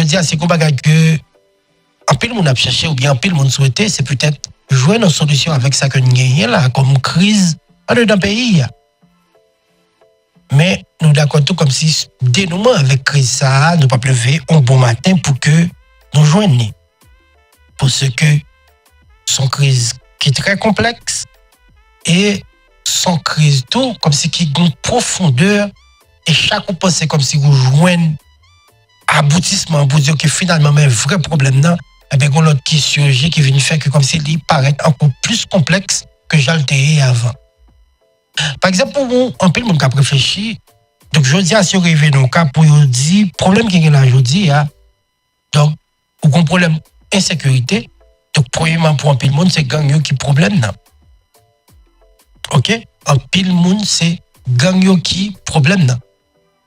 dis c'est qu'on bagage que en pile monde a cherché ou bien en pile monde souhaité, c'est peut-être jouer une solution avec ça que nous gagnons là comme crise dans le pays. Mais nous d'accord tout comme si dénouement avec crise ça, nous pas lever un bon matin pour que nous joignions. Parce que son crise qui est très complexe et son crise tout comme si qui a une profondeur et chaque fois c'est comme si vous joignez aboutissement pour dire que finalement mais vrai problème là et bien on l'autre qui surgit qui vient faire que comme si il paraît encore plus complexe que j'altérais avant. Par exemple pour un peu le monde qui a réfléchi donc je dis à se réveiller dans le cas pour dire problème qui est là aujourd'hui donc ou un problème insécurité donc premièrement pour un peu le monde c'est gang qui problème là. OK, un pile monde c'est gang qui problème là.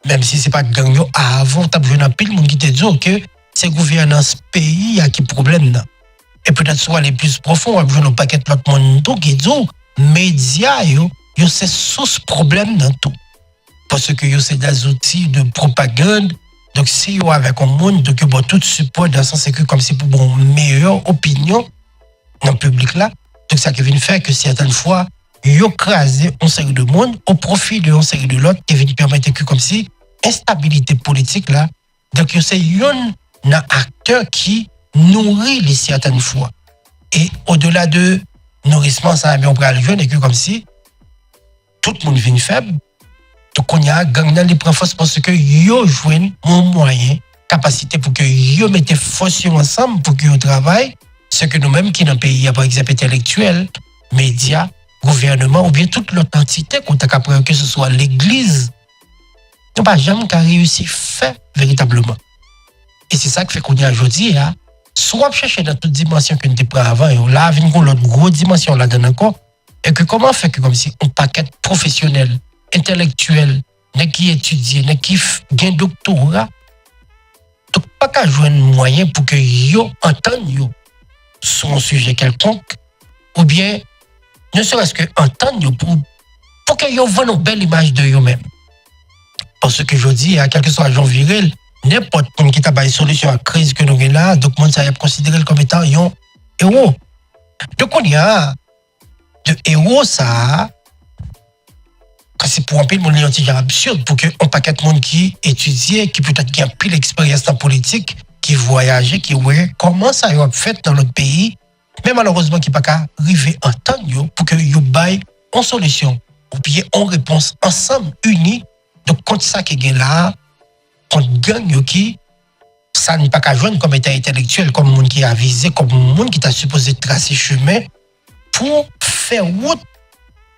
Même si c'est pas gang yo avant t'as besoin d'un pile monde qui te dit que c'est gouvernance pays qui problème là. Et peut-être soit les plus profonds, on a besoin d'un paquet de l'autre monde qui dit médias yo c'est source problème dans tout. Parce que yo c'est des outils de propagande. Donc si yo avec un monde donc bon tout support dans le sens que comme si pour une meilleure opinion dans le public là. Donc ça qui vient faire que certaines fois yo crasé un série de monde au profit de un série de l'autre qui vient permettre que comme si instabilité politique là donc c'est un acteur qui nourrit les certaines fois et au-delà de nourrissement ça on prend le jeune et que comme si tout le monde vient faible donc on y a gang dans les prend force parce que yo joignent un moyen capacité pour que yo mette force ensemble pour que yo travaille ce que nous-mêmes qui dans le pays par exemple intellectuels médias gouvernement ou bien toute l'autre entité qu'on t'a capable que ce soit l'église nous pas jamais qu'à réussir faire véritablement et c'est ça qui fait qu'on y a aujourd'hui soit chercher dans toute dimension que nous t'ai avant et là vient l'autre grosse dimension là dedans encore et que comment faire que comme si un paquet professionnel intellectuel qui étudie qui gagne doctorat donc pas qu'à jouer un moyen pour que yo entende yo sur un sujet quelconque ou bien ne serait-ce que entendre pour que yo voient une belle image de eux-mêmes. Parce que je dis, quel que soit Jean Viril, n'importe qui t'a une solution à la crise que nous avons là, donc monde ça y a considéré comme étant un héros. Donc on y a de héros ça, c'est pour un peu le monde absurde, pour que un paquet de monde qui étudie, qui peut-être qui a pris l'expérience en politique, qui voyageait, qui voyait comment ça a fait dans notre pays. Mais malheureusement, qui n'est pas qu'à arriver en temps pour que vous baillez en solution ou bien en réponse ensemble, unis. Donc, contre ça qui est là, contre gang qui, ça n'est pas qu'à joindre comme état intellectuel, comme monde qui a visé, comme monde qui t'a supposé tracer chemin pour faire route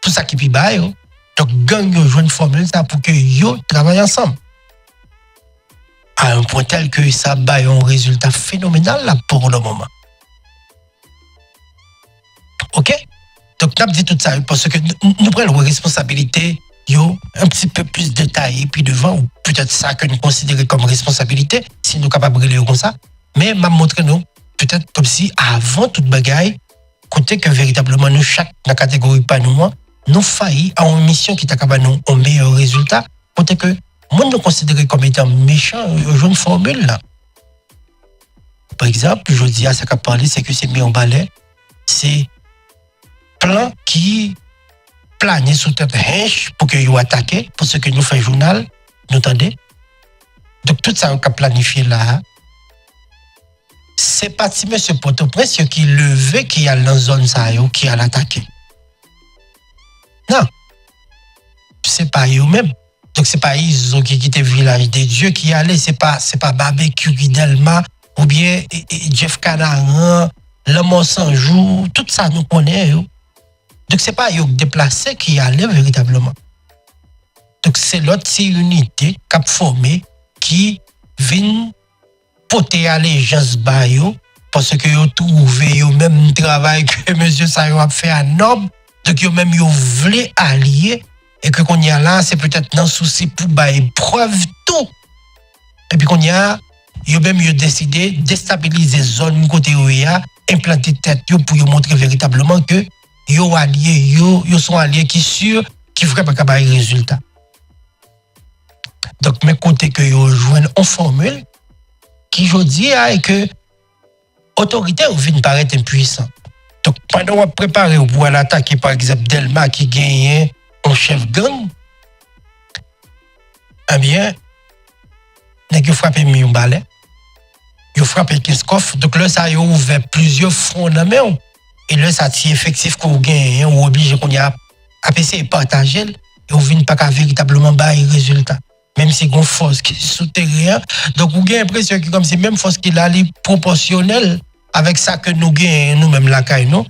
pour ça qui est bail. Donc, gang yo joindre une formule ça pour que yo travaillent ensemble. À un point tel que ça baille un résultat phénoménal là pour le moment. OK? Donc, nous avons dit tout ça parce que nous prenons la responsabilité un petit peu plus détaillée, puis devant, ou peut-être ça que nous considérons comme responsabilité, si nous sommes capables de brûler comme ça. Mais m'a montré nous, peut-être comme si avant toute bagaille, côté que véritablement nous, chaque la catégorie pas nous failli à une mission qui est capable de nous un meilleur résultat, côté que moi nous considérer comme étant méchant, une formule là. Par exemple, je dis à ça qu'a parlé, c'est que c'est mis en balai, c'est plan qui plane sous tête hanche pour que vous attaquez, pour ce que nous faisons journal, nous entendez? Donc tout ça qu'on a planifié là, c'est pas si M. Port-au-Prince qui levé qui a dans la zone ça qui a l'attaqué. Non. C'est pas eux-mêmes. Donc c'est pas ils qui quitté le village des dieux qui allait, c'est pas barbecue Delma ou bien Jeff Canaran, l'homme sans jour, tout ça nous connaît. Donc c'est pas eux déplacés qui allaient véritablement. Donc c'est l'autre unité qui a formé qui vient porter allégeance ba yo parce que yo trouvé yo même travail que monsieur ça yo a fait à Nob, donc yo même yo voulait allier et que qu'on y a là c'est peut-être dans souci pour ba preuve tout. Et puis qu'on y a yo même yo décidé déstabiliser zone côté où il y a implanter tête yo pour yo montrer véritablement que yo alliés yo sont alliés qui sûr qui vraiment capable résultat. Donc mes côté que yo joindre en formule qui je dis est que l'autorité vient paraître impuissant. Donc, pendant qu'on prépare pour l'attaquer, par exemple, Delma qui gagne un chef gang, eh bien, il a frappé un balai, il a frappé Kiskov, donc là, ça a ouvert plusieurs fronts dans la main. Et là, ça tient effectif qu'on gagne, on oblige qu'on y a essayer de partager, et on vient pas véritablement bas les résultats. Même si on force qui est souterraine, donc on a l'impression que comme si même force qui est proportionnelle avec ça que nous gagnons nous-mêmes la caille, non?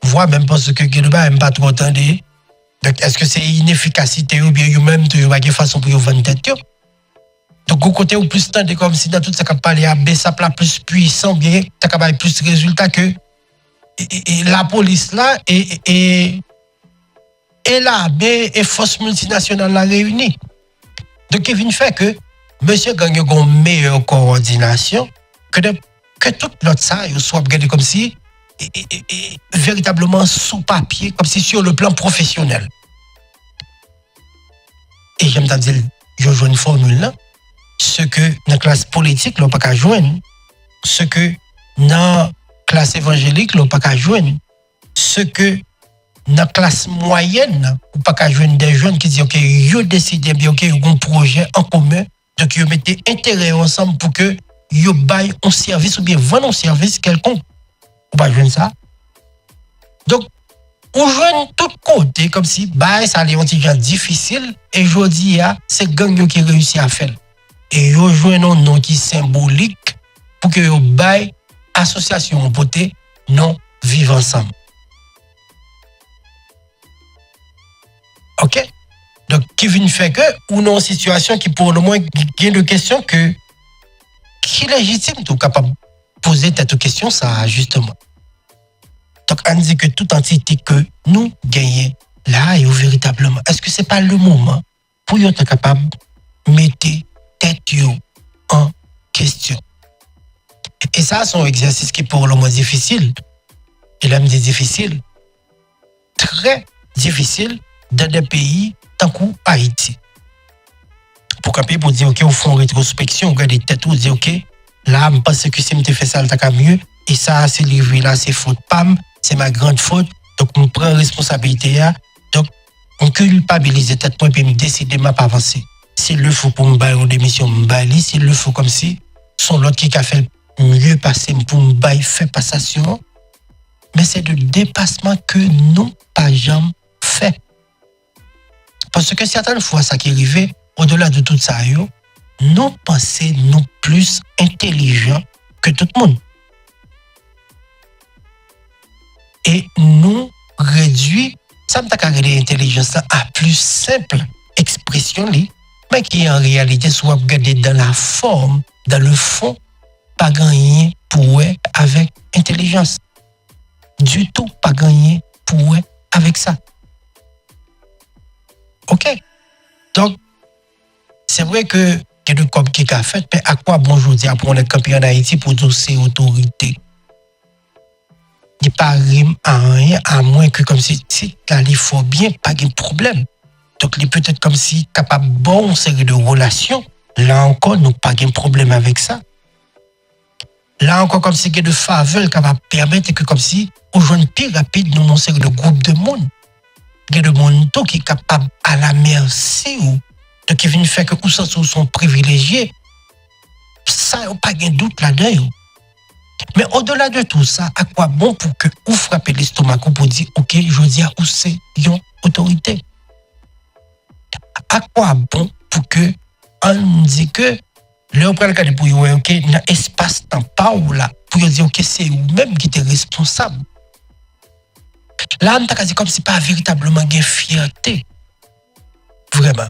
Voire même parce que le bas n'aime pas trop entendre. Donc, est-ce que c'est inefficacité ou bien vous-même, tu n'as pas façon pour vous vendre tête? Donc, au côté, ou plus tendre comme si dans tout ça, qu'on parle à baisser plus puissant, bien, tu as plus de résultats que et la police là et l'AB et force multinationale la réunie. Donc, il vient faire que monsieur gagne une meilleure coordination que tout l'autre ça, il soit regardé comme si véritablement sous papier, comme si sur le plan professionnel. Et j'aime dire, je joue une formule là, ce que dans la classe politique, l'on pas qu'à joindre, ce que dans la classe évangélique, l'on pas qu'à joindre, ce que dans la classe moyenne, on pas qu'à joindre des jeunes qui disent, OK, ils décident bien, OK, ils ont un projet en commun, donc ils mettent intérêt ensemble pour que ils baillent un service ou bien vendent un service quelconque. On va joindre ça. Donc, on joint tout côté comme si ça allait un petit peu difficile et je dis c'est gang qui réussit à faire. Et yo joint un nom qui est symbolique pour que yo bail association beauté non vivre ensemble. OK? Donc qui vient faire que ou non situation qui pour le moins gagne de questions que qui est légitime tout capable de poser cette question ça justement. Donc, on dit que toute entité que nous gagnons là et véritablement, est-ce que ce n'est pas le moment pour être capable de mettre tête en question? Et ça, c'est un exercice qui est pour le moins difficile. Et là, je dis difficile, très difficile dans des pays tant que Haïti. Pour qu'un pays pour dire, OK, au fond, rétrospection, regarder tête ou dire, OK, là, je pense que si je fais ça, ça mieux. Et ça, c'est livré là, c'est faute PAM. C'est ma grande faute, donc on prend responsabilité. Donc on culpabilise tête moi et me décider de pas avancer. S'il le faut pour me bailler en démission, me bailler. S'il le faut comme si son l'autre qui a fait mieux passer pour me bailler fait passation. Mais c'est le dépassement que nous pas jamais fait. Parce que certaines fois ça qui arrive au-delà de tout ça, nous pensons nous plus intelligents que tout le monde. Et nous réduit ça me t'a l'intelligence à plus simple expression mais qui en réalité soit regardé dans la forme, dans le fond, pas gagné pour avec intelligence. Du tout pas gagné pour avec ça. OK? Donc, c'est vrai que il y a de comme qui a fait, mais à quoi bon je dis pour on est campé en Haïti pour tous ces autorités? Il n'y a pas rime à rien, à moins que comme si là, il faut bien, pas de problème. Donc, il est peut-être comme si capable de bonne série de relations. Là encore, nous pas de problème avec ça. Là encore, comme si il y a de faveurs qui va permettre que comme si on joue plus rapide nous une série de groupes de monde. Il y a de monde qui est capable à la merci ou donc qui vient faire que nous sont privilégiés. Ça, il n'y a pas de doute là-dedans. Mais au-delà de tout ça, à quoi bon pour que vous frappez l'estomac pour dire, OK, je dis à où c'est une autorité? À quoi bon pour que on dit que le prend le cas pour vous, OK, dans espace-temps, pas où là, pour dire, OK, c'est vous-même qui êtes responsable. Là, on t'a dit comme si pas véritablement une fierté. Vraiment.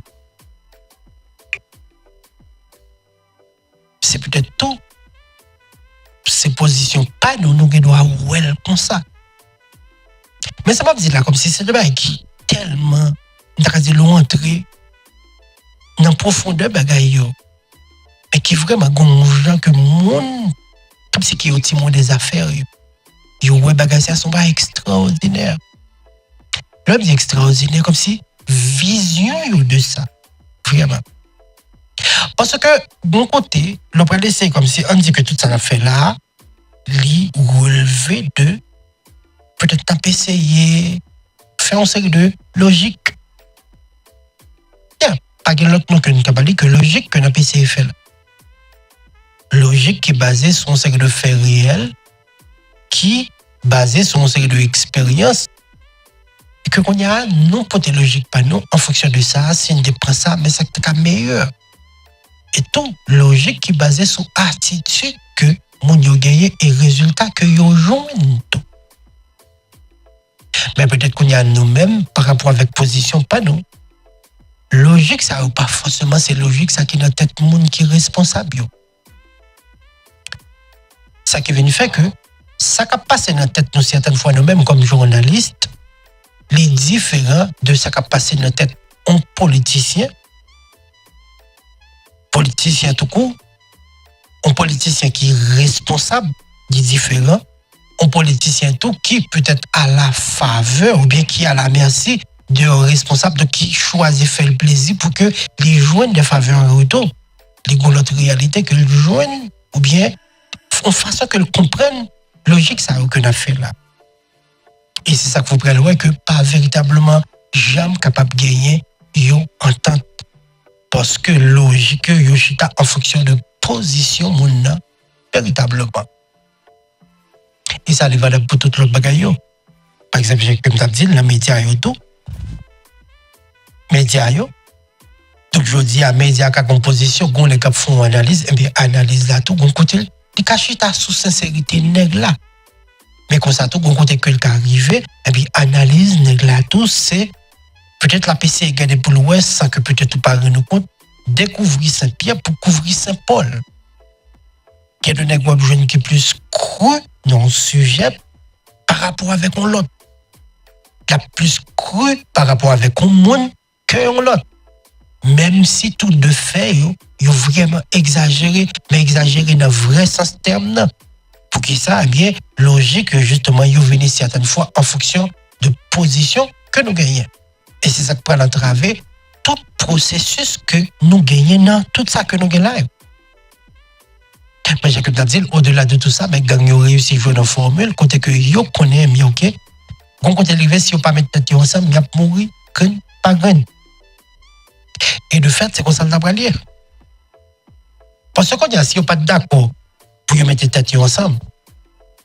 C'est peut-être tout. Ces positions, pas nous devons well comme ça. Mais ça m'a dit là, comme si c'est le bail qui tellement, entrer dans la profondeur bagaille, mais qui vraiment gonflant que monde, comme si qui est au timon des affaires, yo ouais bagaille ça sont pas extraordinaires. L'homme est extraordinaire, comme si vision de ça, vraiment. Parce que, bon côté, le président, c'est comme si on dit que tout ça a fait là, lui relevé de peut-être essayer faire une série de logique. Pas que l'autre nom que nous avons dit que logique que nous avons essayé de faire. Logique qui est basée sur une série de faits réels, qui est basée sur une série d'expériences, et que qu'on y a non pas de logique pas nous, en fonction de ça, si on prend ça, mais c'est meilleur. Et tout logique qui est basée sur attitude que mon yo gagné et résultat que yo joignent tout. Mais peut-être qu'on y a nous-mêmes par rapport avec position pas nous. Logique ça ou pas forcément c'est logique ça qui est dans tête monde qui est responsable yo. Ça qui vient faire que ça qui passe dans tête nous certaines fois nous-mêmes comme journalistes les différents de ça qui passe dans tête un politicien tout court, un politicien qui est responsable des différents, un politicien tout qui peut-être à la faveur ou bien qui à la merci de responsable de qui choisit faire le plaisir pour que les joignent des faveurs en retour, les l'autre réalité que le joignent ou bien en façon que le comprennent logique ça aucun affaire là. Et c'est ça que vous prenez que pas véritablement jamais capable de gagner yo entente. Parce que logique, Yoshita en fonction de position, mon véritablement. Et ça, c'est valable pour tout l'autre bagaille. Par exemple, comme tu as dit, les médias, tout. Médias, donc je dis à médias qui ont composition, qui les font analyse, et bien analyse là tout, on côté, ils cachent ta sous sincérité nègre là. Mais comme ça, tout, on côté que le cas arrivé, et bien analyse nègre là tout, c'est peut-être la PC est gardée pour l'Ouest sans que peut-être tout pas nous compte, découvrir Saint-Pierre pour couvrir Saint-Paul. Qui est de nègre jeune qui est plus creux dans le sujet par rapport avec l'autre. Qui a plus creux par rapport avec un monde que l'autre. Même si tout de fait, ils ont vraiment exagéré, mais exagéré dans le vrai sens terme. Pour que ça, bien, logique, justement, ils viennent certaines fois en fonction de position que nous gagnons. Et c'est ça qui prend à travers tout processus que nous gagnons dans tout ça que nous gagnons. Mais j'ai comme dit, au-delà de tout ça, mais gang réussi à jouer dans la formule, côté que yo connaît mieux, ok? Quand on est arrivé, si on pas mettre tête ensemble, il y a mourir, pas graine. Et de fait, c'est comme ça que nous allons lire. Parce qu'on dit, si on pas d'accord pour y mettre tête ensemble,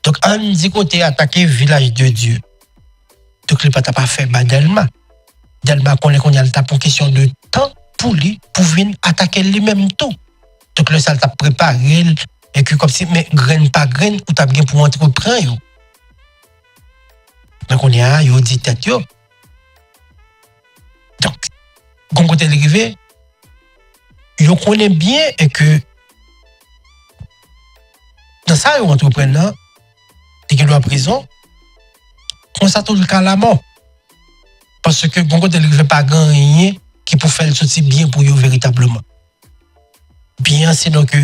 donc on dit qu'on est attaqué village de Dieu. Donc le pas fait Delma. Delma qu'on a le tapon question de temps pour lui pour venir attaquer lui-même tout. Donc le sale t'a préparé et que comme si mais graine pas graine ou t'as bien pour entreprendre. Donc on est à yo dit tête yo. Donc quand on est arrivé yo connaît bien et que dans ça yo entrepreneur et qu'il doit prison on ça tout le cas la mort. Parce que Gongo ne fait pas rien qui peut faire le sortir bien pour eux véritablement. Bien, c'est donc que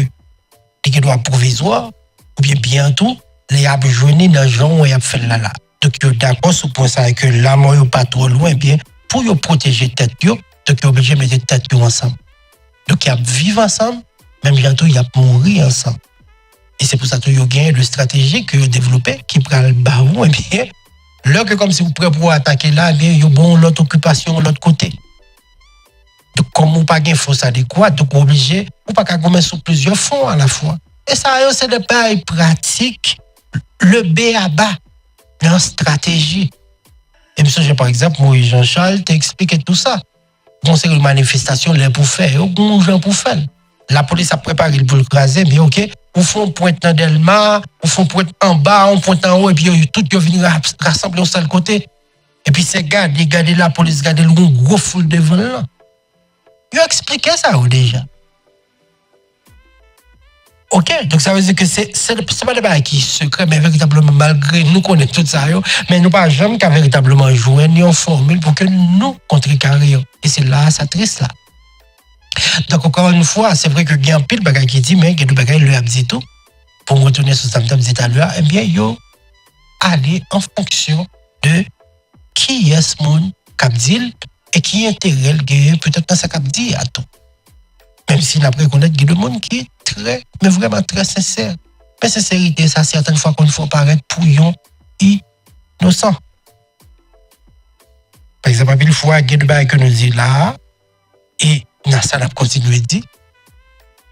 les droits provisoires, ou bien bientôt, les a besoin dans le genre et a fait là. Donc, d'accord sur le point ça que la mort n'est pas trop loin, bien, pour protéger la tête, donc, ils sont obligés de mettre la tête ensemble. Donc, ils vivent ensemble, même bientôt, ils mourir ensemble. Et c'est pour ça que ils ont gagné de stratégie que ils ont développé, qui prend le barreau, et bien, là, que comme si vous prêtez pour attaquer là, bien, il y a bon l'autre occupation de l'autre côté. Donc, comme vous n'avez pas de force adéquate, donc vous êtes obligé, vous n'avez pas mettre sur plusieurs fonds à la fois. Et ça, c'est des pareils pratiques, le B à bas, dans la stratégie. Et monsieur, par exemple, moi, Jean-Charles, t'expliqué tout ça. Conseil de manifestation, les pour faire, bon gens pour faire. La police a préparé pour le craser, mais ok, vous font pointe dans Delma, vous font pointe en bas, on pointe en haut, et puis tout qui vient rassembler au seul côté. Et puis c'est garder la police, garder le gros foule devant là. Ils ont expliqué ça déjà. Ok, donc ça veut dire que c'est pas des bails qui secret, mais véritablement, malgré nous connaissons tout ça, mais nous pas jamais qu'à véritablement jouer ni en formule pour que nous contrecarrions. Et c'est là, ça triste là. Donc encore une fois, c'est vrai que il y a un pile de bagages qui dit, mais il y a des bagages qui lui a dit tout. Pour retourner sur ce que je disais à l'heure, eh bien, yo aller en fonction de qui est ce monde qui dit et qui intérêt le peut-être dans ce qu'il dit à tout. Même si après connaître qu'il y a des gens qui est très, mais vraiment très sincère. Mais sincérité, ça, certaines fois qu'on faut paraître pour yon innocent. Par exemple, une fois, il y a des choses que nous disons là, et dans ça, on a continué de dire,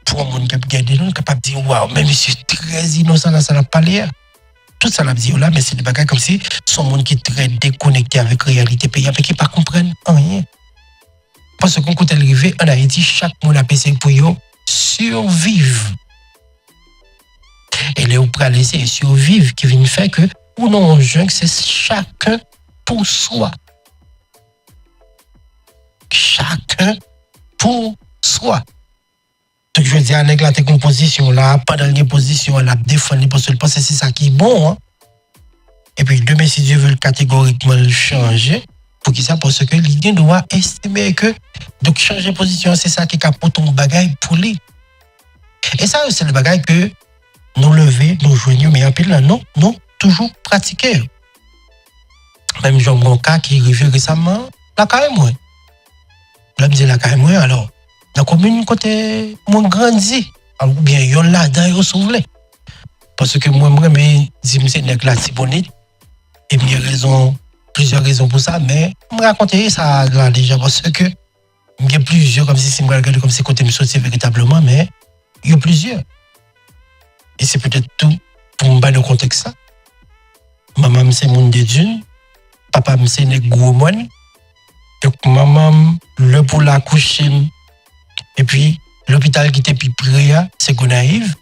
pour un monde qui a regardé, nous, capable de dire, waouh, mais monsieur très innocent dans ça, on a parlé. Tout ça, on a dit là, mais c'est des bagages comme si son monde qui est très déconnecté avec la réalité pays, avec qui ne comprennent rien. Parce qu'on quand elle arrive en Haïti, chaque monde a essayé pour survivre. Et les ou pour laisser survivre qui vient faire que, ou non, on jeune, c'est chacun pour soi. Chacun pour soi. Donc, je veux dire, avec la composition là, pendant les positions, la défendre, parce que c'est ça qui est bon. Hein? Et puis, demain, si Dieu veut catégoriquement le changer, pour qui ça? Parce que l'idée doit estimer que, donc, changer de position, c'est ça qui est pour ton bagage pour lui. Et ça, c'est le bagage que nous lever, nous joignons, mais en pile, non, toujours pratiquer. Même Jean Bronca qui est arrivé récemment, la carrière, moi. Là, je dis la carrière, moi, alors. Dans la commune, côté, moi, grandi. Ou bien, yon là, dans yon souvelé. Parce que moi, je dis, c'est une classe bonite. Et il y a plusieurs raisons pour ça, mais je me raconter ça là déjà, parce que il y a plusieurs, comme si je me regardais comme si côté me sortir véritablement, mais il y a plusieurs. Et c'est peut-être tout pour me battre le contexte ça. Maman, c'est mon de Dune. Papa, c'est un gros moine. Donc, maman, le pour la coucher. Et puis, l'hôpital qui était plus près, c'est Gonaïve.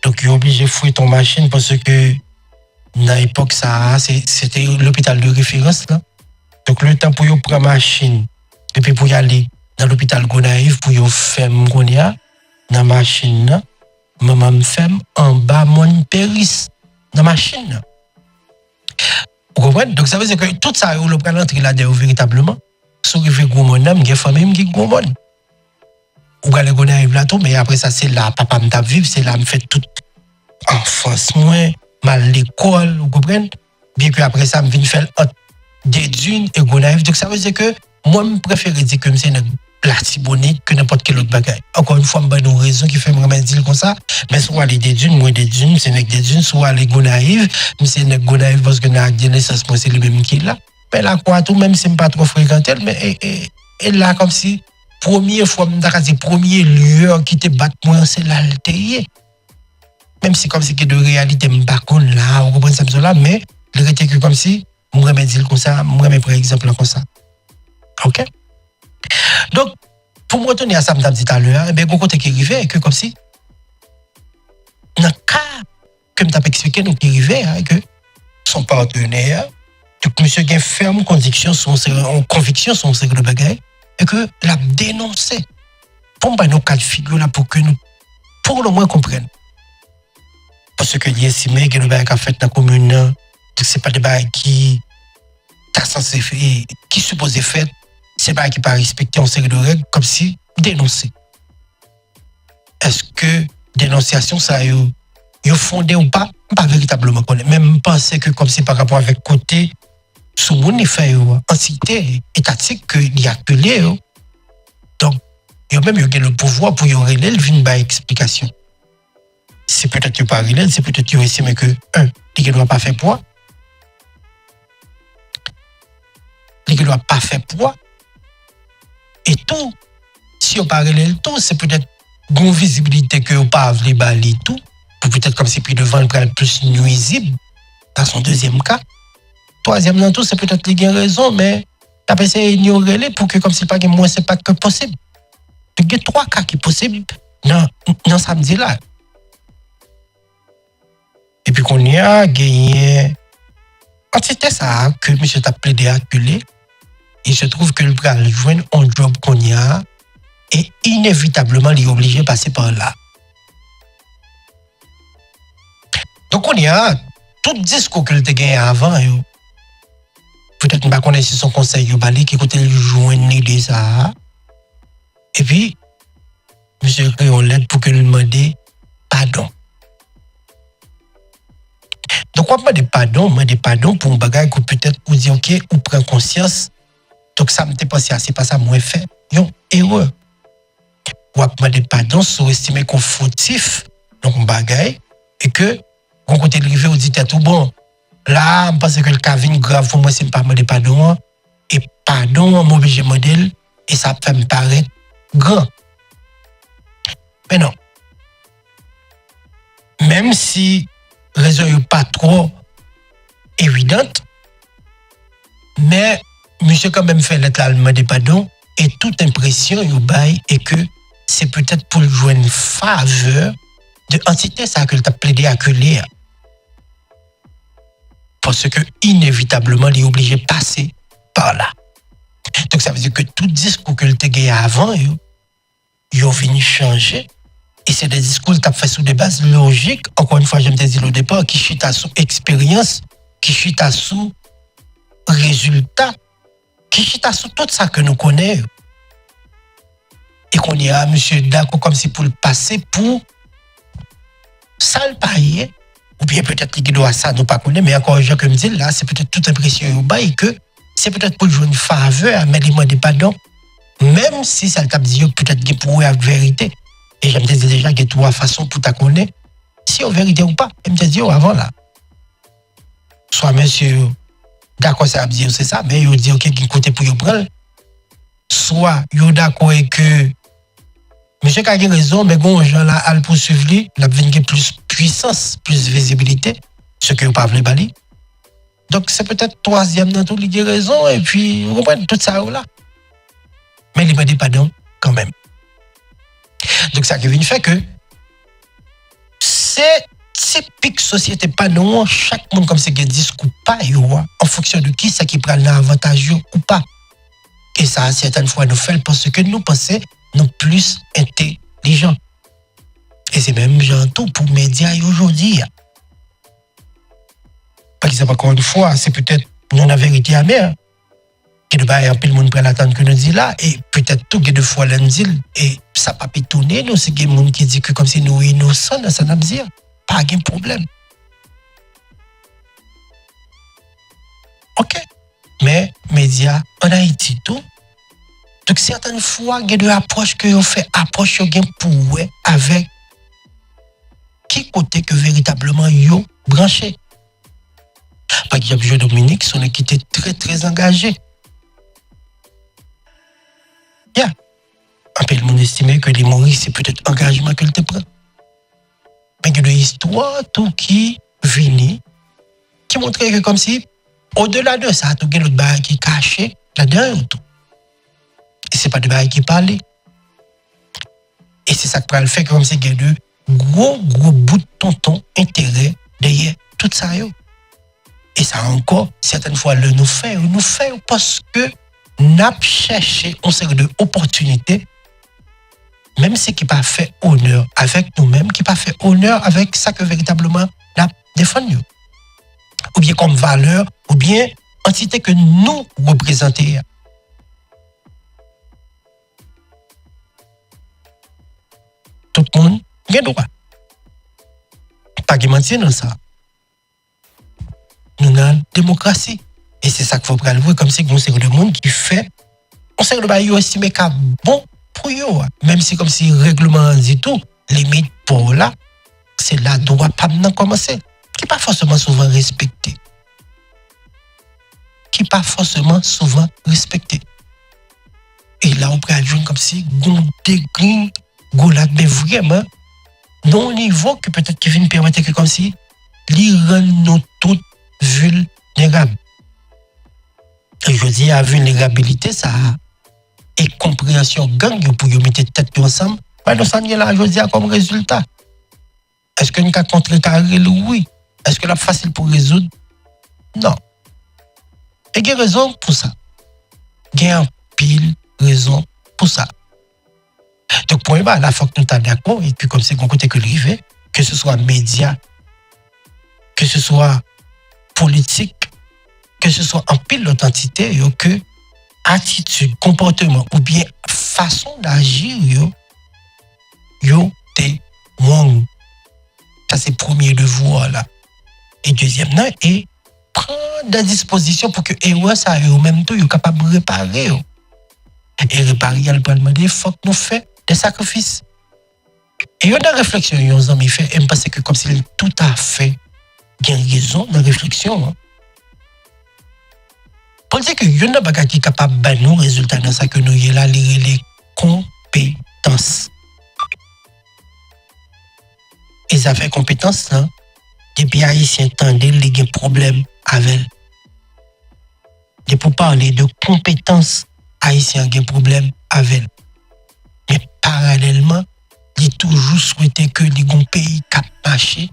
Donc, il est obligé de fouiller ton machine parce que, dans l'époque, c'était l'hôpital de référence. Là. Donc, le temps pour y prendre la machine, et puis pour y aller dans l'hôpital Gonaïve, pour y faire Gonia, dans la machine, maman me fait en bas mon péris, dans la machine. Vous comprenez? Donc, ça veut dire que tout ça, le prend l'entrée là-dedans véritablement. Si vous avez gros monde, il y a famille qui est gros monde. Ou allez Gonaïve là tout, mais après ça, c'est là, papa me tape vivre, c'est là, me fait toute enfance, moins, mal l'école, vous comprenez? Bien que après ça, me vient faire des dunes et Gonaïve. Donc ça veut dire que moi, je préfère dire que c'est une platibonite que n'importe quel autre bagage. Encore une fois, je vais une raison qui fait me dire comme ça. Mais soit aller des dunes, moi des dunes, c'est des dunes, soit aller Gonaïve, mais c'est une Gonaïve parce que dans la naissance, moi c'est le même qui est là. Mais là, quoi, tout, même si je ne pas trop fréquenté, mais et là, comme si, première fois, premier lieu qui te bat, moi, c'est l'altérie. Même si comme si que de réalité, je ne pas là, on comprend ça, là, mais le réalité que comme si, je me dire comme ça, je me par exemple comme ça. OK? Donc, pour me retourner à ça, je me dit tout à l'heure, il y a un côté qui arrivait, que comme si, dans le cas, comme tu as expliqué, nous qui arrivait, que son partenaire, donc monsieur a une ferme conviction sur son de bagaille, et que l'a dénoncé. Pour nous, nos cas de figure là, pour que nous, pour le moins, comprenions. Parce que l'estimé que le bagage a fait dans la commune, ce n'est pas des bagages qui sont censés faire, qui sont supposés faire, c'est pas qui pas respecter en série de règles, comme si dénoncer. Est-ce que dénonciation, ça est fondé ou pas? Pas véritablement. Même penser que comme si par rapport avec côté, sous mon effet, entité étatique qu'il y a appelé. Donc, il y a même le pouvoir pour y relayer une explication. C'est peut-être pas relayer, c'est peut-être qu'il estime que, il ne doit pas faire poids. Il ne doit pas faire poids. Et tout, si on parle de tout, c'est peut-être une visibilité que on pas les balayer tout, pour peut-être comme si puis devant le plus nuisible dans son deuxième cas. Troisième dans tout, c'est peut-être qu'il y a raison, mais tu as essayé d'ignorer pour que comme si pas moins c'est pas que possible. Il y a 3 cas qui sont possibles dans samedi là. Et puis qu'on y a gagné. Quand c'était ça que monsieur t'a plaidé à acculer, il se trouve que le bras joindre un job qu'on y a et inévitablement il est obligé de passer par là. Donc on y a tout discours qu'il a gagné avant. Peut-être qu'on ne connaît pas son conseil qui écoute le joindre de ça. Et puis, monsieur a en l'aide pour que nous demande pardon. Donc, on demande pardon pour un bagage que peut-être vous dit ok, ou prend conscience. Donc, ça me passé, c'est pas ça, moi fait. Yon, erreur. ou à demander pardon, sous estimer qu'on fautif, donc on bagaille, et que, on côté arrivé, on dit tout bon. Là, je pense que le cas vient grave pour moi, c'est pas demander pardon, et pardon, m'oblige modèle, et ça peut me paraître grand. Mais non. Même si raison n'est pas trop évidente, mais monsieur quand même fait l'allemand des pardon et toute impression il bail et que c'est peut-être pour jouer une faveur de entité ça que tu as plaidé à accueillir. Parce que inévitablement il est obligé de passer par là. Donc ça veut dire que tout discours que tu as gagné avant, il a fini changer. Et c'est des discours que tu as fait sur des bases logiques, encore une fois, je me disais au départ, qui chutent à sous expérience, qui chutent à sous résultat, qui chutent à sous tout ça que nous connaissons. Et qu'on y a monsieur d'accord comme si pour le passer pour ça le payer, ou bien peut-être qu'il doit ça, nous pas connaître, mais encore je me dis là, c'est peut-être toute impression au bail que c'est peut-être pour jouer une faveur, mais il demande pardon, même si ça le t'a dit peut-être qu'il pourrait avoir vérité. Et je me disais déjà qu'il y a trois façons pour ta connaître, si en vérité ou pas. Je me disais avant là. Soit monsieur, d'accord, ça veut dire c'est ça, mais il dit ok, qu'il côté pour y prendre. Soit il d'accord et que monsieur a raison, mais bon, gens là, à le poursuivre, il a besoin plus puissance, plus visibilité, ce que vous ne pouvez pas bali. Donc c'est peut-être troisième dans tout, il a raison, et puis vous comprenez tout ça là. Mais il m'a dit pardon quand même. Donc ça qui vient fait que c'est typique société pas non, chaque monde comme c'est qu'il discours pas en fonction de qui ça qui prend l'avantage ou pas. Et ça certaines fois nous fait parce que nous pensons nous plus intelligents. Et c'est même genre tout pour médias aujourd'hui. Par exemple encore une fois, c'est peut-être non la vérité amère. Que de bail un peu le monde prend l'attente que nous dit là et peut-être tout que deux fois l'endil et ça pas pu tourner nous c'est des monde qui dit que comme si nous innocents dans ça n'a dire pas de problème. OK. Mais médias en Haïti tout donc certaines fois il y a des approches que on fait approche gain pour avec qui côté que véritablement yo branché. Par exemple, Jean Dominique son équipe était très très engagé. Yeah. Un peu le monde estimé que les Maurice, c'est peut-être engagement que te prend. Mais il y a des histoires, tout qui viennent, qui montrent que comme si, au-delà de ça, tout il y a l'autre bail qui est caché là-dedans. Et ce n'est pas de bail qui parle. Et c'est ça qui peut le faire comme si il y a de gros bouts de tonton intérêt derrière tout ça. Et ça encore, certaines fois, nous fait parce que nous avons cherché une série d'opportunités, même ce qui n'a pas fait honneur avec nous-mêmes, qui n'a pas fait honneur avec ça que véritablement nous avons défendu. Ou bien comme valeur, ou bien entité que nous représentons. Tout le monde a droit. Pas de mentir dans ça. Nous avons une démocratie. Et c'est ça qu'il faut prendre comme si nous sommes le monde qui fait. On sait que le bail estimé qu'à bon pour eux. Même si comme si règlement dit tout, limite pour là, c'est là droit pas maintenant commencer. Qui pas forcément souvent respecté. Qui pas forcément souvent respecté. Et là on prend jouer comme si gon degré golade mais vraiment non niveau que peut-être qui vient permettre que comme si li rend nous toutes vulnérables. Et je dis à vulnérabilité ça et compréhension gang pour y mettre tête ensemble, mais nous sommes là je dis comme résultat. Est-ce que nous avons contrecarré oui? Est-ce que c'est facile pour résoudre? Non. Et il y a raison pour ça. Il y a un pile raison pour ça. Donc pour moi, là, il faut que nous sommes d'accord et puis comme c'est qu'on côté que l'arrivée, que ce soit médias, que ce soit politique, que ce soit en pile d'autres entités, que attitude, comportement ou bien façon d'agir, t'es wrong. Ça c'est premier devoir là. Et deuxième là, et prendre des dispositions pour que ça en même temps, capable de réparer. Et réparer, il va demander, il faut que nous fassions des sacrifices. Et il y a une réflexion, il y a un ami fait, et me pense que comme s'il tout à fait bien raison dans la réflexion. Hein. Pour dire que il y a un bagage qui est capable de nous résultats dans ça que nous y là, les compétences. Et ça fait compétences là. Depuis haïtiens tendaient les problèmes avec. Et pour parler de compétences, haïtiens ont des problèmes avec. Mais parallèlement, il toujours souhaité que les bons pays cap marché,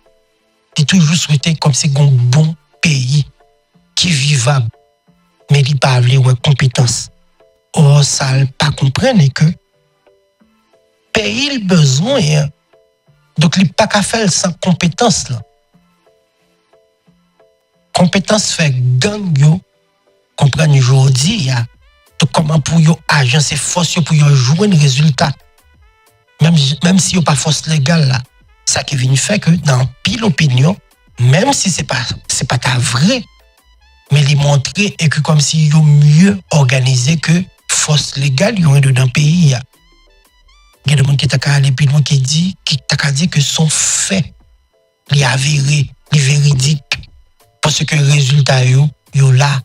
il toujours souhaité comme c'est un bon pays qui vivable, mais il parle ouais compétences. Or ça ne pas comprendre que pays il besoin hein. Donc il pas qu'à faire sans compétences là. Compétences fait gang yo comprendre aujourd'hui ya. Donc comment pour yo agencer force pour yo jouer un résultat. Même si yo pas force légale là, ça qui vient fait que dans pile opinion, même si c'est pas ta vrai, mais les montrer et que comme si yo mieux organisé que force légale yo dans pays ya. Il y a des gens qui t'a allé plus loin qui t'a dit que son fait les avéré, les véridiques parce que le résultat yo là.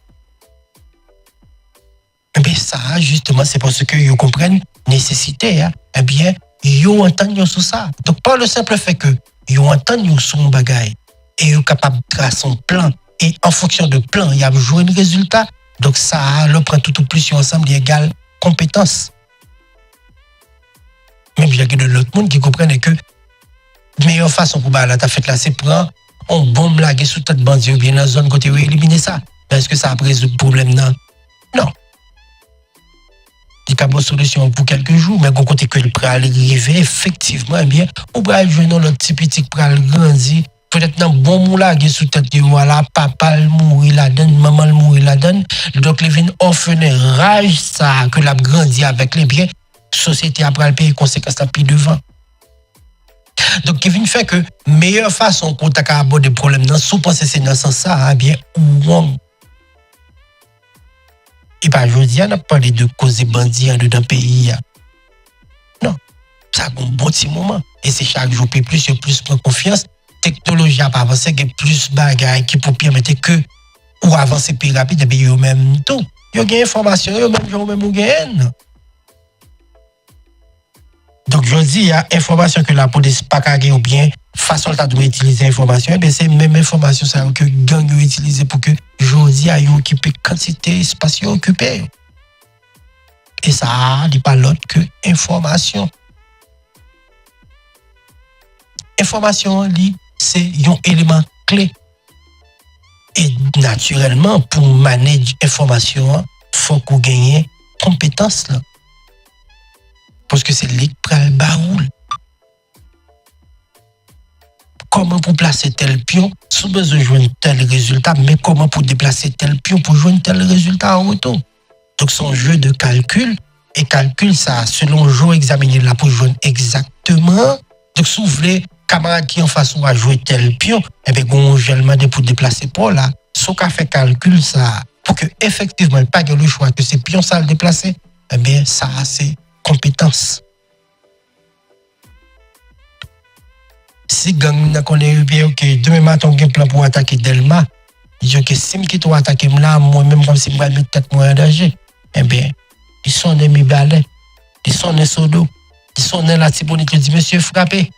Eh bien ça justement c'est parce que yo comprennent nécessité hein. Eh bien yo entendent sur ça. Donc par le simple fait que yo entendent sur un bagage et yo capable de tracer un plan et en fonction de plan, il y a joué un résultat. Donc ça le prend tout ou plus ensemble égal compétence. Même il y a de l'autre monde qui comprennent que la meilleure façon pour la fait là c'est prendre on bombe laguer sous tête bandit ou bien dans la zone côté éliminer ça. Est-ce que ça a résoudre le problème non? Non. Il y a une solution pour quelques jours, mais quand côté que le pral arriver effectivement eh bien on va jouer dans le petit petit pral grandir peut-être dans bon moula qui sous tête de voilà papa le mourir la donne maman le mourir la donne donc les vins orphelin rage ça que l'a grandi avec les biens société après le payer conséquences là puis devant. Donc qui vient fait que meilleure façon pour ta aborder problème dans sous penser c'est dans sens ça bien ou et pas jodi on a parlé de causer bandits dans le pays. Non, ça a un bon petit moment et c'est chaque jour plus prendre confiance. Technologie a pas avancé, il y a plus de bagages qui pour permettre que ou avancer plus rapide et bien yo même tout. Yo gagne information, yo même ou gagne. Donc je dis il y a information que la police pas gagner ou bien façon ta doit utiliser information et c'est même information ça que gang yo utiliser pour que jodi a yo occuper quantité espace occupé. Et ça n'est pas l'autre que information. Information c'est un élément clé. Et naturellement, pour manager l'information, il faut qu'on gagne compétence là. Parce que c'est lui qui prend le baroul. Comment pour placer tel pion, sous besoin de jouer tel résultat, mais comment pour déplacer tel pion pour jouer tel résultat en retour. Donc c'est un jeu de calcul, et calcul ça, selon le jeu examiné là pour jouer exactement. Donc si vous voulez, camarade qui en façon à jouer tel pion, et bien on gèlement pour déplacer pour là, ce qu'a fait calcul ça, pour que effectivement pas le choix que c'est pion ça le déplacer, et bien ça c'est compétence. Si gang n'a connaît bien OK, demain matin on a un plan pour attaquer Delma, il dit que si qui doit attaquer là moi même comme si moi mettre tête moi en danger, eh bien ils sont des mi balais, ils sont des sodo, ils sont des la tibonite dit monsieur frappé.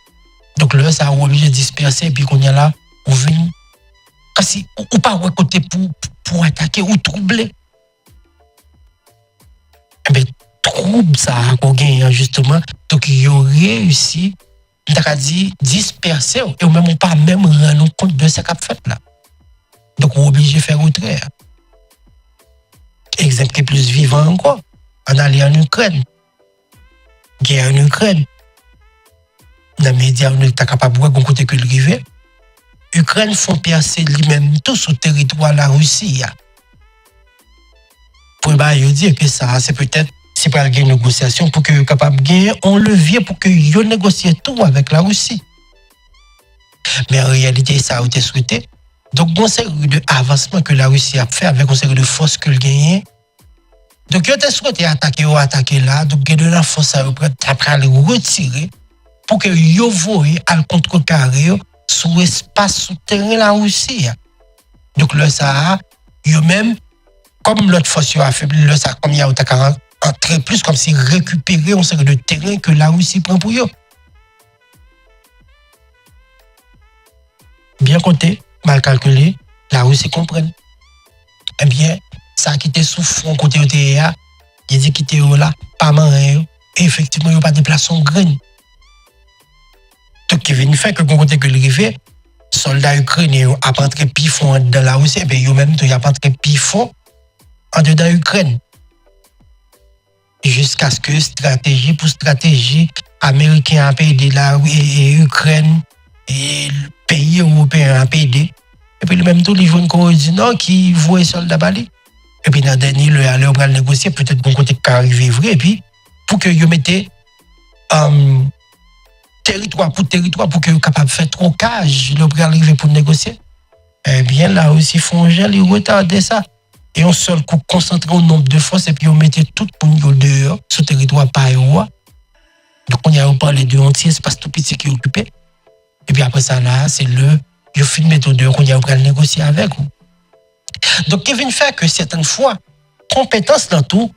Donc là ça a obligé de disperser et puis qu'on y a là on vient si ou pas côté pour attaquer ou troubler. Eh bien trouble ça qu'on gagne justement donc il a réussi t'as dit disperser et même on pas même rendre compte de ce qu'a fait là. Donc on est obligé de faire retrait. Exemple qui est plus vivant encore, on allait en Ukraine. Guerre en Ukraine. Dans les médias, on est capable de voir qu'on côté que le rivet. Ukraine font percer lui-même tout sur le territoire de la Russie. Pour dire que ça, c'est peut-être si pas une négociation pour que capable de gagner un levier pour que yo négocie tout avec la Russie. Mais en réalité, ça a été souhaité. Donc, bon série de avancement que la Russie a fait avec une série de forces qu'elle gagne. Donc, ils ont souhaité attaquer là. Donc, il y a de la force à reprendre, après les retirer pour que ils voient à le contrecarrer sous espace souterrain la Russie. Donc, là, ça, ils même, comme l'autre force a affaibli, là, ça, comme il y a entrer plus, comme si récupérer un certain de terrain que la Russie prend pour eux. Bien compté, mal calculé, la Russie comprend. Eh bien, ça qui était sous front côté OTA, il dit qu'il était là, pas marin, et effectivement, il n'a pas déplacé son grain. Donc, il vient faire que côté que l'arrivée, soldats ukrainiens ont entré pifon dans la Russie, et bien, eux même, ils ont entré pifon en dedans l'Ukraine. Jusqu'à ce que stratégie pour stratégie, Américains ont aidé la Ukraine et le pays européen a aidé. Et puis, le même temps, les jeunes Corée du Nord qui voient les soldats balés. Et puis, dans le dernier, le aller on va négocier, peut-être bon côté qui arrive vrai, et puis, pour que vous mettez territoire pour que vous capable de faire trocage, le bras arriver pour négocier. Eh bien, là aussi, font gel, ils retardent ça. Et on seul coup concentré au nombre de forces, et puis on mettait tout pour nous dehors, sur le territoire par roi. Donc, on y a parlé de entier, c'est pas tout petit qui est occupé. Et puis après ça, là, c'est je finis de mettre dehors, on y a pas négocier avec vous. Donc, Kevin fait que certaines fois, compétence dans tout,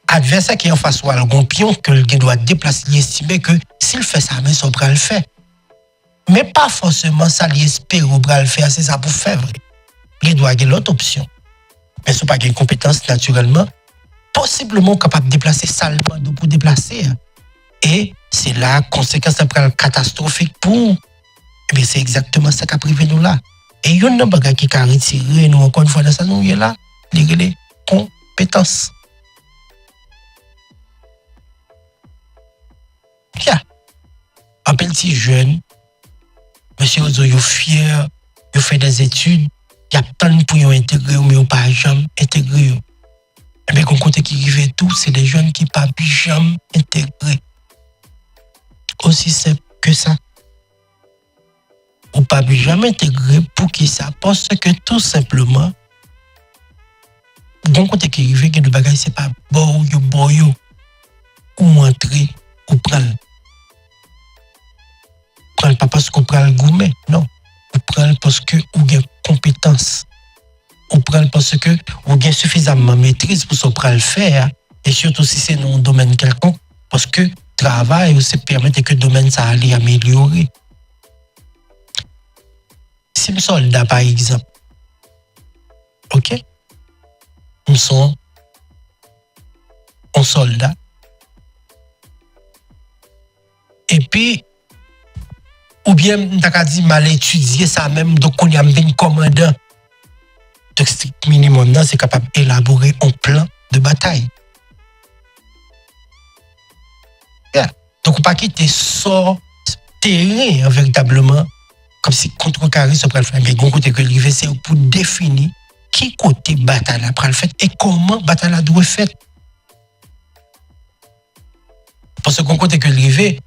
adversaire qui est en face ou à le pion, que le gars doit déplacer, il estimer que s'il fait ça, mais son bras le fait. Mais pas forcément ça, il espère au bras le faire, c'est ça pour faire vrai. Il doit avoir l'autre option. Mais ce n'est pas une compétence naturellement, possiblement capable de déplacer salement pour déplacer. Et c'est la conséquence catastrophique pour. Et bien c'est exactement ça qui a privé nous là. Et il y a un bagage qui a retiré nous encore une fois dans ça, nous est là, les compétences. Bien. Un petit jeune, monsieur Ozo, il est fier, il fait des études, il y a tant pour y intégrer, mais il n'y a pas jamais intégré. Mais quand côté qui arrive tout, c'est des jeunes qui ne peuvent jamais intégrer. Aussi simple que ça. Ou ne peuvent jamais intégrer pour qui ça? Parce que tout simplement, quand côté qui arrive, le bagage, ce n'est pas boyo, ou entrer, ou prendre. Prendre pas parce qu'on prend le gourmet, non. Ou prendre parce que vous avez compétence. Ou prendre parce que vous avez suffisamment maîtrise pour le faire. Et surtout si c'est dans un domaine quelconque, parce que travail aussi permet que le domaine ça allait améliorer. Si je suis soldat, par exemple, ok? Nous sommes un soldat. Et puis, ou bien, on dit mal étudier ça même, donc on y a un commandant. Donc, strict minimum, c'est capable d'élaborer un plan de bataille. Yeah. Donc, on ne peut pas quitter ce terrain véritablement, comme si contrecarrer ce plan. Mais bon côté que l'arrivée, c'est pour définir qui côté bataille après le fait et comment bataille doit être faite. Parce que bon côté que l'arrivée,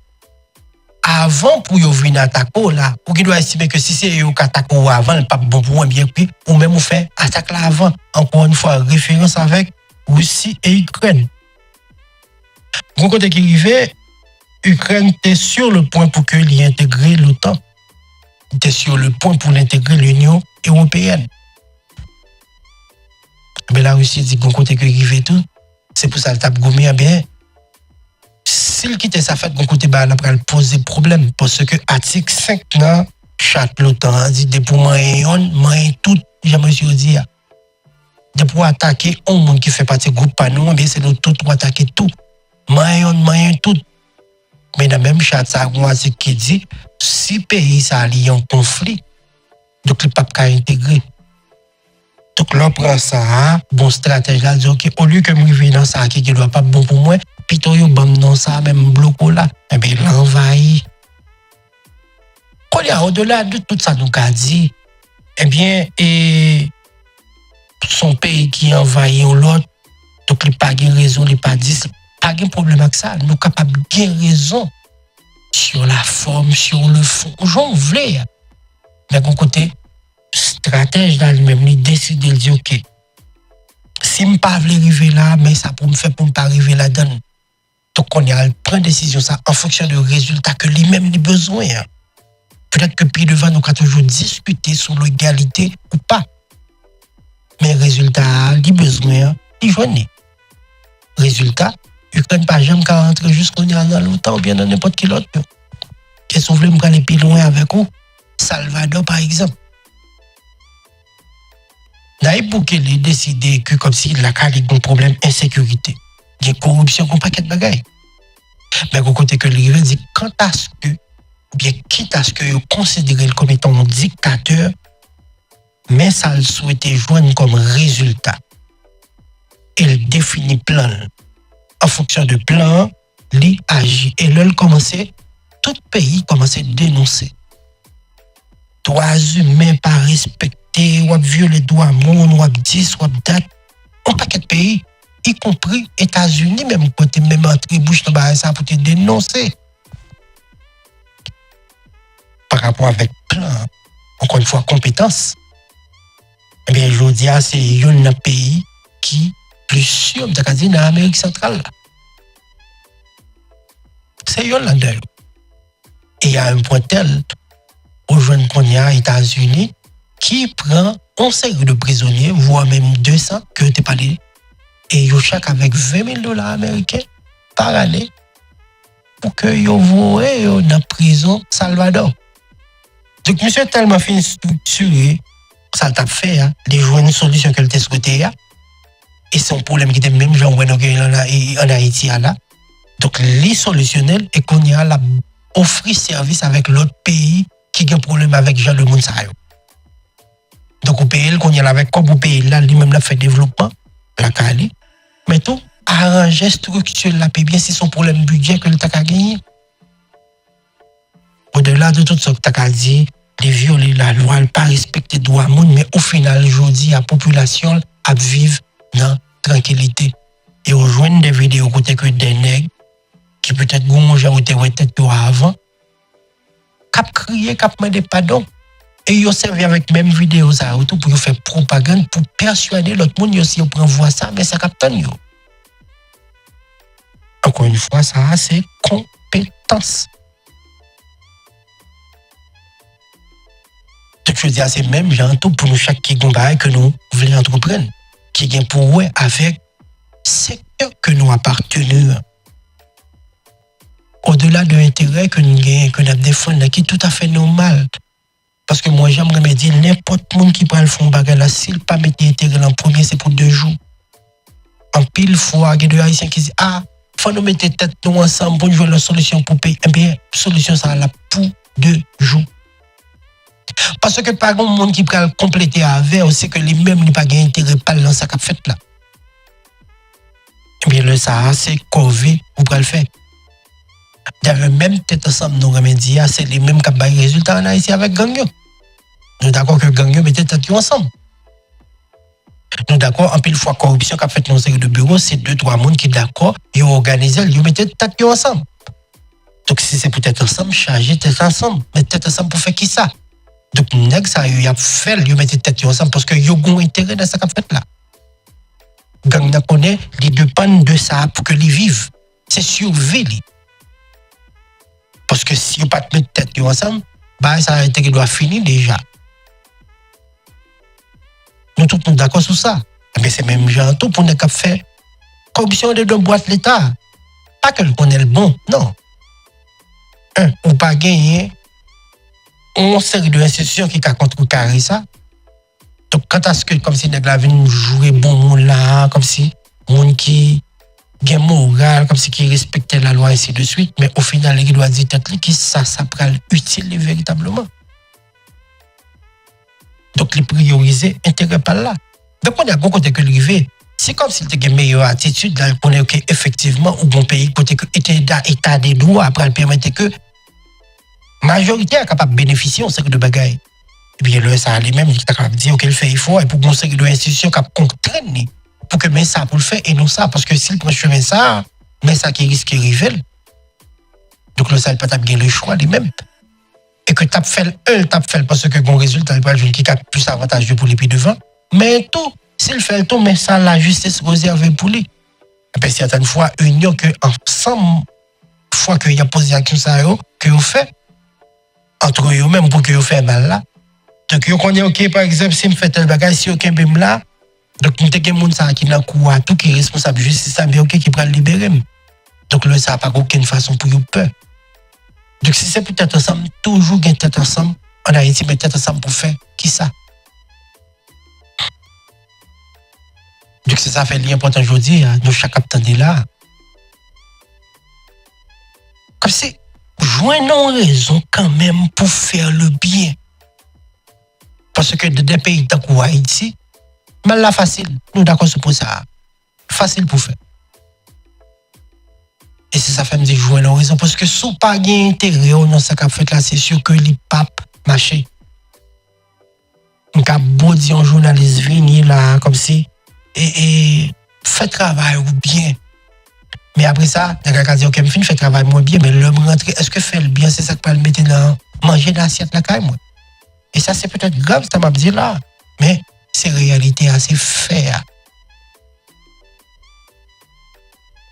avant pour y venir attaquer là, ou qui doit estimer que si c'est eux qui attaquent avant, le pas bon pour un bien pris, ou même on fait attaque là avant. Encore une fois, référence avec Russie et Ukraine. Bon côté qui arrivait, Ukraine était sur le point pour qu'il y intègre l'OTAN. Il était sur le point pour l'intégrer l'Union européenne. Mais la Russie dit bon côté qui arrivait tout, c'est pour ça le tape gourmet bien. S'il quitte sa fête, bon côté, bah, après, elle pose problème. Parce que, article 5, là, chaque l'OTAN, dit, de pour moi, tout, jamais je dis, de pour attaquer un monde qui fait partie du groupe panou, bien, c'est l'autre pour attaquer tout. Moyen, tout. Mais dans le même chat, ça, un article qui dit, si pays, ça allie en conflit, donc le pape a intégré. Donc, là, on prend ça, bon stratège, là, dit, ok, au lieu que je vienne dans ça, qui ne doit pas bon pour moi, plutôt, yo bam dans ça, même bloco là, et bien, l'envahit. Au-delà de tout ça, nous a dit, eh bien, et son pays qui envahit l'autre, donc il n'y a pas de raison, il n'y a pas de problème avec ça. Nous sommes capables de gagner raison sur la forme, sur le fond. J'en voulais. Mais d'un côté, stratège dans lui-même, il décide de dire, ok, si je ne pas arriver là, mais ça pour me faire pour ne pas arriver là-dedans. Donc, on y a prendre décision ça en fonction du résultat que lui-même a besoin. Peut-être que puis devant, nous avons toujours discuté sur l'égalité ou pas. Mais résultat, il besoin, il journée. Résultat, Ukraine pas jamais qu'à rentrer jusqu'au dans l'OTAN ou bien dans n'importe quel autre. Qu'est-ce que vous voulez me aller plus loin avec vous? Salvador, par exemple. Naïb Boukele a décidé que comme si la CAQ a un problème d'insécurité, il y a corruption, un paquet de bagailles. Mais au côté que l'Iran dit, quant à ce que, ou bien quitte à ce que vous considérez comme étant un dictateur, mais ça le souhaitait joindre comme résultat. Il définit plan. En fonction de plan, il agit. Et là, tout pays commençait à dénoncer. Droits humains pas respectés, ou violer droits monde, ou 10, ou date. Un paquet de pays, y compris États-Unis, même côté même entrée bouche dans ça pour te dénoncer. Par rapport avec plan, encore une fois, compétence. Eh bien, je dis, c'est un pays qui plus sûr, dans l'Amérique centrale. C'est un là-dedans. Et il y a un point tel, au jeune qu'on y a aux États-Unis, qui prend une série de prisonniers, voire même 200, que tu parlé, et ils chaque avec $20,000 américains par année, pour que ils voient dans la prison Salvador. Donc, monsieur tellement fin structuré, ça t'a fait, de jouer une solution que tu souhaitais. Et c'est un problème qui était même genre en Haïti. Donc, les solutionnels et qu'on y a la offrir service avec l'autre pays qui a un problème avec Jean le Mounsayo. Donc, au pays qu'on y a avec comme au pays là, lui-même l'a fait développement, la Cali, mais tout arranger structure la paix bien si son problème budget que le t'a gagné. Au-delà de tout ce que tu as dit, de violer la loi, de ne pas respecter les droits monde, mais au final, aujourd'hui, la population a vivre dans tranquillité. Et on joue des vidéos côté que des nègres qui peut-être gonja ou te tête avant, cap crier, cap demander pardon. Et ils ont servi avec même vidéo ça autour pour faire propagande pour persuader l'autre monde aussi on prend voir ça mais ça capte yo. Encore une fois ça c'est compétence. Donc je dis c'est même genre tout pour nous chaque qui combat que nous voulons entreprendre qui gagne pour ouais avec secteur que nous appartenons. Au-delà de l'intérêt que nous gagnons, que nous défendons, qui est tout à fait normal. Parce que moi, j'aimerais me dire, n'importe qui qui prend le fond bagarre là, s'il pas mettre l'intérêt en premier, c'est pour 2 jours. En pile fois, il y a des Haïtiens qui disent, faut nous mettre tête nous ensemble pour jouer la solution pour payer. Eh bien, solution, ça là pour 2 jours. Parce que par contre, le monde qui peut compléter avec, c'est que lui-même n'a pas intérêt pas dans sa fait là. Eh bien, le ça, c'est COVID, vous pouvez le faire. D'ailleurs, même tête ensemble, nous remédier, c'est les mêmes qui ont des résultats en Haïti avec Gangyo. Nous d'accord que Gangyo mette tête ensemble. Nous d'accord, en pile fois corruption qu'a fait nos séries de bureaux, c'est 2-3 personnes qui d'accord, ils ont organisé, ils mettent tête ensemble. Donc si c'est peut-être ensemble, charger tête ensemble, mettre tête ensemble pour faire qui ça? Donc nèg ça il a fait, ils mettent tête ensemble parce que ils ont intérêt dans ça qu'a fait là. Gang n'a connaît, ils dépendent de ça pour que ils vivent. C'est survie. Parce que si vous ne pas mettre tête ensemble, bah, ça doit finir déjà. Nous tous sommes d'accord sur ça. Mais c'est même genre tout pour nous faire corruption de deux boîtes l'État. Pas que le connaît le bon, non. Ou pas gagner une série d'institutions qui ont contrecarré ça. Donc, quand est-ce que, comme si nous avions joué bon monde là, comme si monde qui gain moral, comme si qui respectait la loi, ainsi de suite, mais au final, il doit dire que ça pourrait utile véritablement. Donc, les prioriser, intérêt pas là. Donc, on a bon côté que l'arrivée, c'est comme s'il était une meilleure attitude, là, qu'on est effectivement, au bon pays, côté que état des droits, après, permettre que majorité est capable de bénéficier de ce de bagaille. Et bien, là, ça a les mêmes qui est capable de dire, OK, il fait effort, et pour qu'on sait que l'institution qui contraint pour que mais ça pour le faire et non ça parce que s'il prend chemin ça mais ça qui risque de river donc là ça il pas bien le choix les mêmes et que tape fait parce que bon résultat il va jouer qui a plus avantageux pour les pays devant mais tout S'il fait le tour, mais ça, la justice réservée pour lui. Et puis, certaines fois, union que ensemble, fois qu'il y a posé action ça, que vous fait, entre eux même pour que vous fait mal là. Donc, vous connaissez, ok, par exemple, si je fais tel bagage, si aucun bim là, donc, nous avons des gens qui n'ont pas tout qui est responsable de justice, mais ok, qui peut le libérer. Donc, là, ça n'a pas aucune façon pour vous peur. Donc, si c'est peut-être ensemble, toujours une tête ensemble, en Haïti, mais tête ensemble pour faire qui ça? Donc, c'est ça fait l'important aujourd'hui, nous, chaque attendez là. Comme si, joignons raison quand même pour faire le bien. Parce que des pays comme Haïti, mais là, facile, nous d'accord pour ça. Facile pour faire. Et c'est ça fait me dire joignons raison. Parce que si pas gain intérêt, non, ça qu'a fait là, c'est sûr que les papes marché. On a beau dire un journaliste venir là, comme si, et fait travail ou bien. Mais après ça, il y a quelqu'un qui dit, ok, je fais travail moins bien, mais l'homme rentre, est-ce que fait le bien, c'est ça que le mettre dans manger d'assiette là quand même. Et ça, c'est peut-être grave, ça m'a dit là, mais c'est réalité assez faire.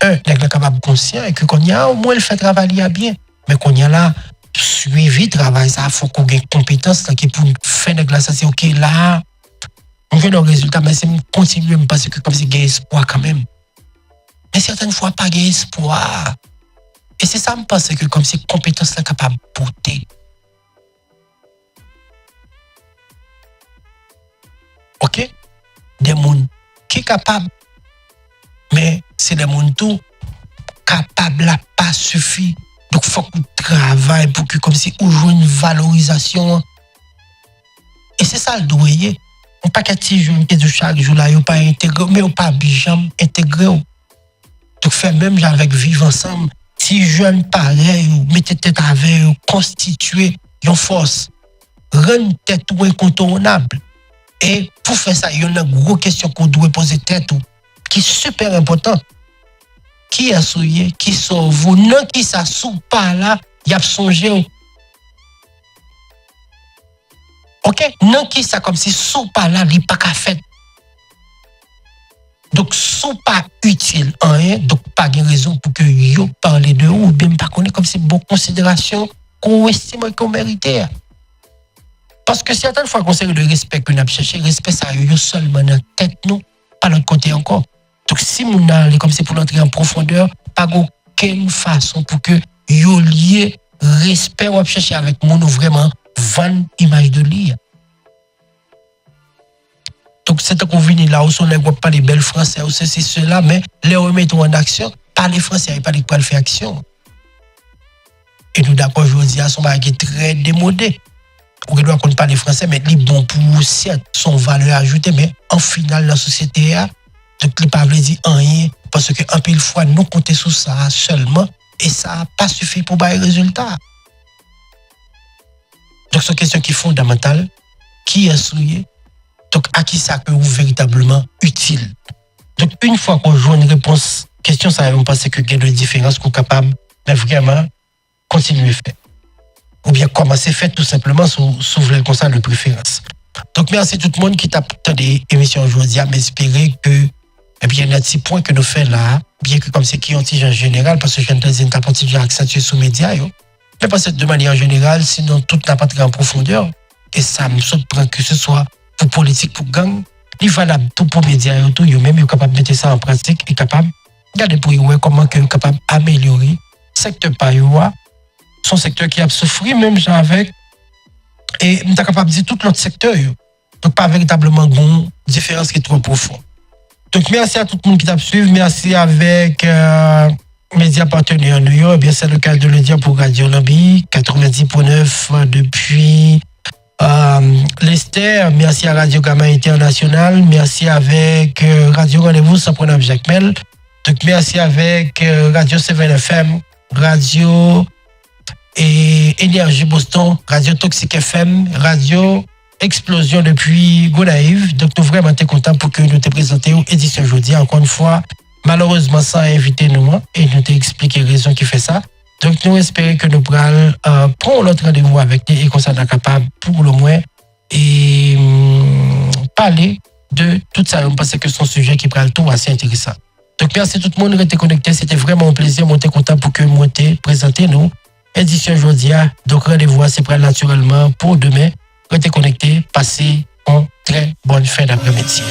N'est-ce capable conscient et que qu'on y a au moins le fait travailler bien, mais qu'on y a là suivi travail, ça faut qu'on ait compétence qui pour faire des glaces, c'est ok là. On veut le résultat, mais c'est continuer parce que comme si il y a espoir quand même. Mais certaines fois, pas de espoir. Et c'est ça, je pense que comme si compétence est capable de porter. Ok? Des gens qui sont capables, mais c'est des gens tout capables, là, pas suffit. Donc, il faut qu'on travaille pour que, comme si, on joue une valorisation. Et c'est ça le doyer. On pas qu'à petit jeune qui chaque jour là, on pas intégré, mais on pas bien intégré. Donc, fait même avec vivre ensemble, si jeune pareil, mettez tête avec, constituer une force, rendre tête ou incontournable. Et pour faire ça, il y a une grosse question qu'on doit poser tête ou qui est super important. Qui est souillé, qui sauve vous, non qui s'assout pas là, il y a songé. Ok? Non qui ça comme si sous pas là, il n'y a pas qu'à faire. Donc, sont pas utiles en rien, donc pas de raison pour que yo parle de eux ou bien pas connaître comme c'est bonne considération qu'on estime qu'on méritait. Parce que certaines fois qu'on sait le respect que nous avons cherché, respect ça yo seulement dans la tête nous, pas l'autre côté encore. Donc si nous allons comme c'est pour entrer en profondeur, pas aucune façon pour que yo lié respect ou chercher avec mon vraiment vendre image de lui. Donc, c'est qu'on vient là où on ne voit pas les belles français, ou c'est cela, mais les remettons en action, pas les français, pas les pas faire action. Et nous, d'accord, je dis à son mari qui est très démodé. On doit qu'on parle français, mais il est bon pour son valeur ajoutée, mais en final, la société, donc, il ne peut pas dire rien, parce qu'un peu de fois, nous comptons sur ça seulement, et ça n'a pas suffi pour avoir les résultats. Donc, c'est une question qui est fondamentale, qui est souillée. Donc, à qui ça peut vous véritablement utile? Donc, une fois qu'on joue une réponse, question, ça va penser que il y a de différences qu'on est capable de vraiment continuer à faire. Ou bien commencer à faire tout simplement sous le conseil de préférence. Donc, merci tout le monde qui t'a des émissions aujourd'hui à m'espérer que, eh bien, il y a des petits points que nous faisons là, bien que comme c'est qui ont en général, parce que je viens de dire que j'ai accentué sous les médias, mais pas de manière générale, sinon tout n'a pas très en profondeur. Et ça me surprend que ce soit pour politique, pour gang, il va là tout pour médias et tout, même est capable de mettre ça en pratique et capable de regarder pour voir comment il est capable d'améliorer secteur par son secteur qui a souffert même avec et il est capable de dire tout l'autre secteur. Donc pas véritablement une différence qui est trop profonde. Donc merci à tout le monde qui t'a suivi, merci avec médias partenaires New York, bien c'est le cas de le dire pour Radio Lambi 90.9 depuis Lester, merci à Radio Gamma International, merci avec Radio Rendez-vous sans pronom Jacques Mel, donc merci avec Radio 7 FM, Radio et Énergie Boston, Radio Toxic FM, Radio Explosion depuis Gonaïve. Donc nous vraiment très contents pour que nous te présenter édition aujourd'hui encore une fois. Malheureusement sans inviter nous et nous t'expliquer les raisons qui fait ça. Donc, nous espérons que nous pourrons prendre notre rendez-vous avec nous et qu'on soit capable pour le moins et parler de tout ça. Je pense que c'est un sujet qui prend le tout assez intéressant. Donc, merci tout le monde de rester connecté. C'était vraiment un plaisir. Moi, content pour que moi présenter nous. Édition aujourd'hui. Donc, rendez-vous, c'est prêt naturellement pour demain. Restez connecté. Passez une très bonne fin d'après-midi.